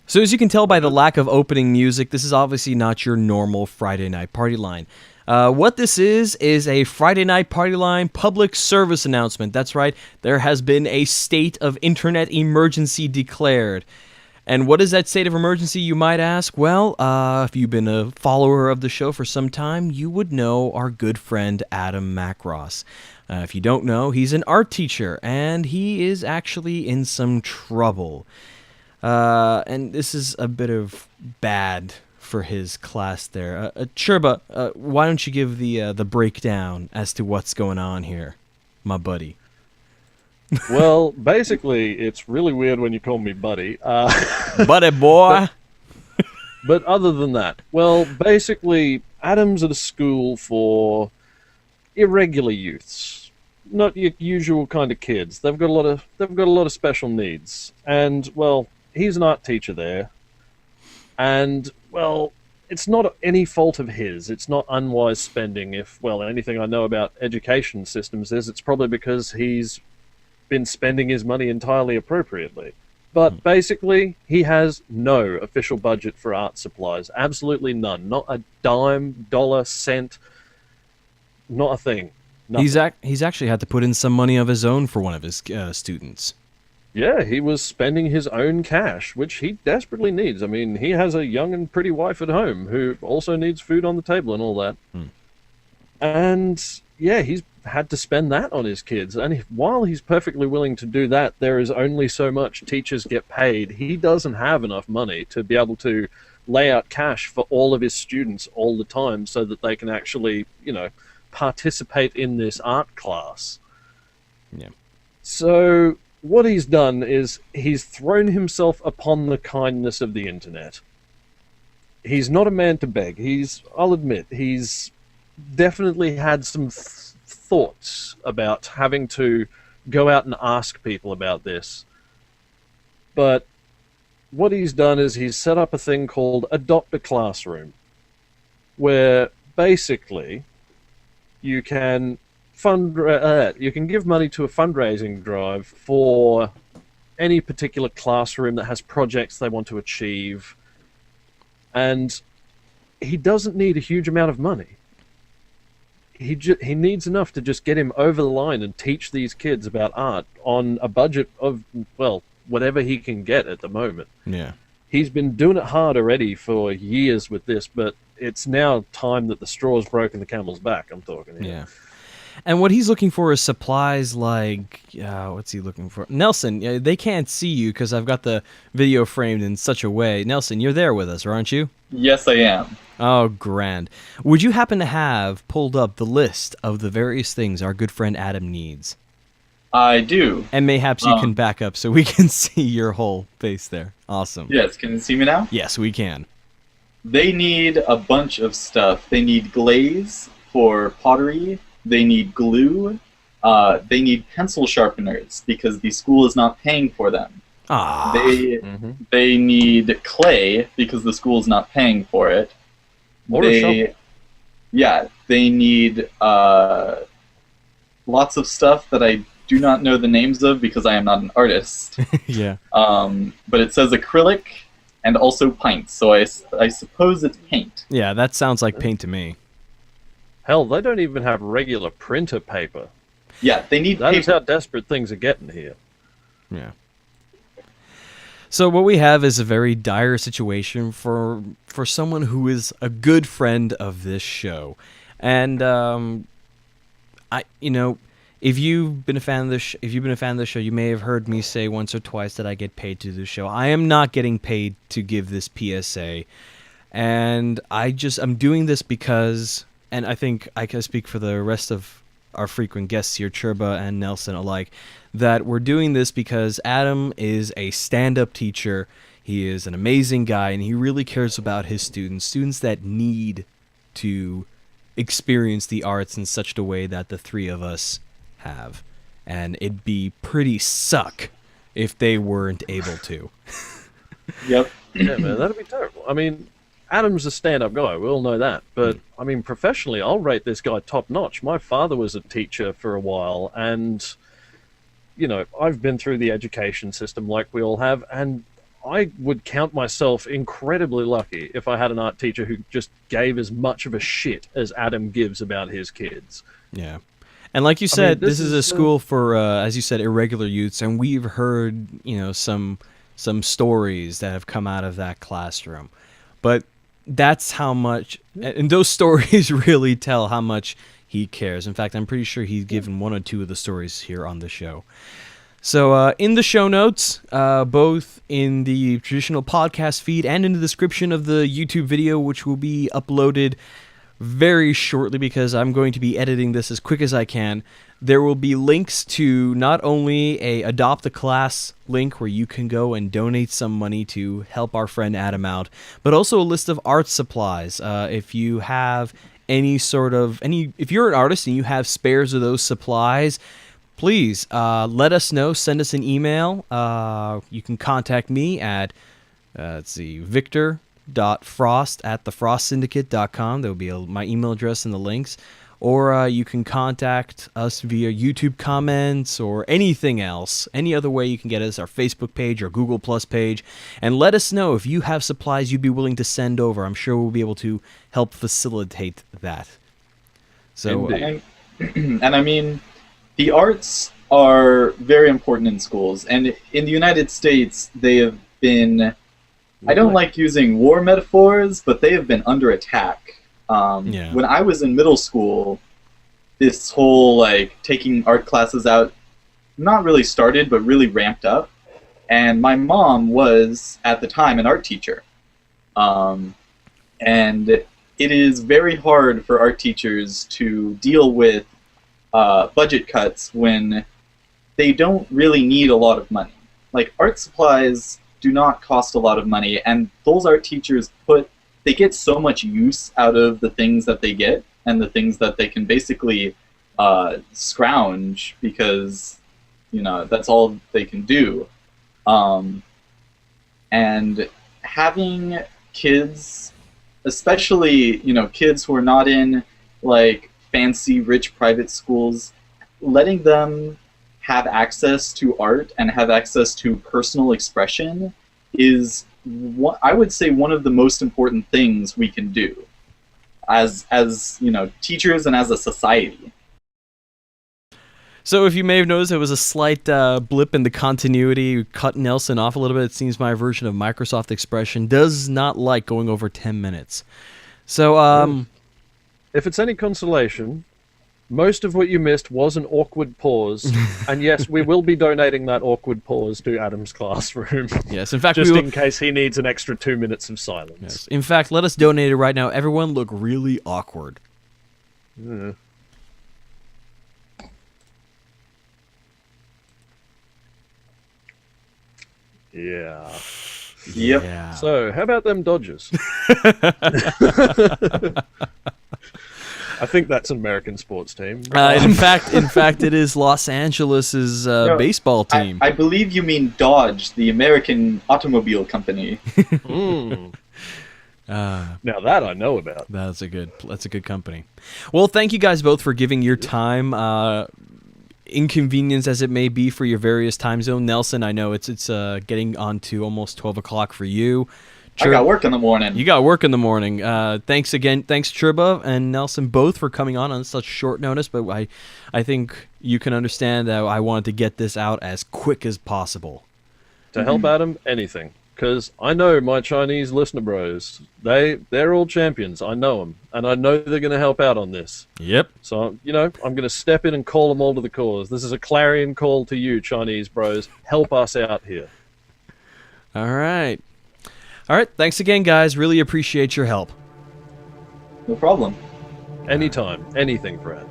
So as you can tell by the lack of opening music, this is obviously not your normal Friday night party line. What this is a Friday night party line public service announcement. That's right, there has been a state of internet emergency declared. And what is that state of emergency, you might ask? Well, if you've been a follower of the show for some time, you would know our good friend Adam Macross. If you don't know, he's an art teacher, and he is actually in some trouble. And this is a bit of bad for his class there. Churba, why don't you give the breakdown as to what's going on here, my buddy? Well, basically, it's really weird when you call me buddy. Buddy boy. But other than that, well, basically, Adam's at a school for irregular youths, not your usual kind of kids. They've got a lot of special needs, and well, he's an art teacher there, and well, it's not any fault of his. It's not unwise spending. If well, anything I know about education systems is, it's probably because he's been spending his money entirely appropriately. But basically, he has no official budget for art supplies. Absolutely none. Not a dime, dollar, cent. Not a thing. Nothing. He's actually had to put in some money of his own for one of his students. Yeah, he was spending his own cash, which he desperately needs. I mean, he has a young and pretty wife at home who also needs food on the table and all that. And yeah, he's had to spend that on his kids. And while he's perfectly willing to do that, there is only so much teachers get paid. He doesn't have enough money to be able to lay out cash for all of his students all the time so that they can actually, you know, participate in this art class. Yeah. So what he's done is he's thrown himself upon the kindness of the internet. He's not a man to beg. I'll admit, he's definitely had some thoughts about having to go out and ask people about this. But what he's done is he's set up a thing called Adopt a Classroom, where basically you can you can give money to a fundraising drive for any particular classroom that has projects they want to achieve. And he doesn't need a huge amount of money. He needs enough to just get him over the line and teach these kids about art on a budget of, well, whatever he can get at the moment. Yeah. He's been doing it hard already for years with this, but it's now time that the straw's broken the camel's back, I'm talking here. Yeah. And what he's looking for is supplies like, what's he looking for? Nelson, they can't see you because I've got the video framed in such a way. Nelson, you're there with us, aren't you? Yes, I am. Oh, grand. Would you happen to have pulled up the list of the various things our good friend Adam needs? I do. And mayhaps you can back up so we can see your whole face there. Awesome. Yes, can you see me now? Yes, we can. They need a bunch of stuff. They need glaze for pottery. They need glue. They need pencil sharpeners because the school is not paying for them. They need clay because the school is not paying for it. They need lots of stuff that I do not know the names of because I am not an artist. Yeah. But it says acrylic and also pints, so I suppose it's paint. Yeah, that sounds like paint to me. Hell, they don't even have regular printer paper. Yeah, they need That paper. is how desperate things are getting here. Yeah. So what we have is a very dire situation for someone who is a good friend of this show. And if you've been a fan of this show, you may have heard me say once or twice that I get paid to do the show. I am not getting paid to give this PSA. And I'm doing this because, and I think I can speak for the rest of our frequent guests here, Churba and Nelson alike, that we're doing this because Adam is a stand-up teacher. He is an amazing guy, and he really cares about his students that need to experience the arts in such a way that the three of us have. And it'd be pretty suck if they weren't able to. Yep. Yeah, man, that'd be terrible. I mean, Adam's a stand-up guy, we all know that. But, I mean, professionally, I'll rate this guy top-notch. My father was a teacher for a while, and, you know, I've been through the education system like we all have, and I would count myself incredibly lucky if I had an art teacher who just gave as much of a shit as Adam gives about his kids. Yeah. And like you said, this this is a is, school for, as you said, irregular youths, and we've heard, some stories that have come out of that classroom. But that's how much, and those stories really tell how much he cares. In fact, I'm pretty sure he's given one or two of the stories here on the show. So in the show notes, both in the traditional podcast feed and in the description of the YouTube video, which will be uploaded very shortly because I'm going to be editing this as quick as I can, there will be links to not only a Adopt a Class link where you can go and donate some money to help our friend Adam out, but also a list of art supplies. If you have if you're an artist and you have spares of those supplies, please let us know. Send us an email. You can contact me at victor.frost@thefrostsyndicate.com. There will be my email address in the links. Or you can contact us via YouTube comments or anything else. Any other way you can get us, our Facebook page or Google Plus page. And let us know if you have supplies you'd be willing to send over. I'm sure we'll be able to help facilitate that. So, and I mean, the arts are very important in schools. And in the United States, they have been, I don't like using war metaphors, but they have been under attack. When I was in middle school, this whole taking art classes out not really started, but really ramped up. And my mom was at the time an art teacher, and it is very hard for art teachers to deal with budget cuts when they don't really need a lot of money. Like, art supplies do not cost a lot of money, and those art teachers they get so much use out of the things that they get and the things that they can basically scrounge because, that's all they can do. And having kids, especially, kids who are not in, fancy, rich private schools, letting them have access to art and have access to personal expression is I would say one of the most important things we can do as teachers and as a society. So if you may have noticed, there was a slight blip in the continuity. We cut Nelson off a little bit. It seems my version of Microsoft Expression does not like going over 10 minutes. So if it's any consolation, most of what you missed was an awkward pause, and yes, we will be donating that awkward pause to Adam's classroom. Yes, in fact, just in case he needs an extra 2 minutes of silence. Yes. In fact, let us donate it right now. Everyone look really awkward. Yeah. Yeah. Yep. Yeah. So, how about them Dodgers? I think that's an American sports team. In fact, it is Los Angeles's baseball team. I believe you mean Dodge, the American automobile company. Now that I know about. That's a good company. Well, thank you guys both for giving your time. Inconvenience as it may be for your various time zone. Nelson, I know it's getting on to almost 12 o'clock for you. I got work in the morning. You got work in the morning. Thanks again. Thanks, Chirba and Nelson, both for coming on such short notice. But I think you can understand that I wanted to get this out as quick as possible. To help Adam, anything. Because I know my Chinese listener bros. They're all champions. I know them. And I know they're going to help out on this. Yep. So, I'm going to step in and call them all to the cause. This is a clarion call to you, Chinese bros. Help us out here. All right. All right, thanks again, guys. Really appreciate your help. No problem. Anytime. Anything, Brad.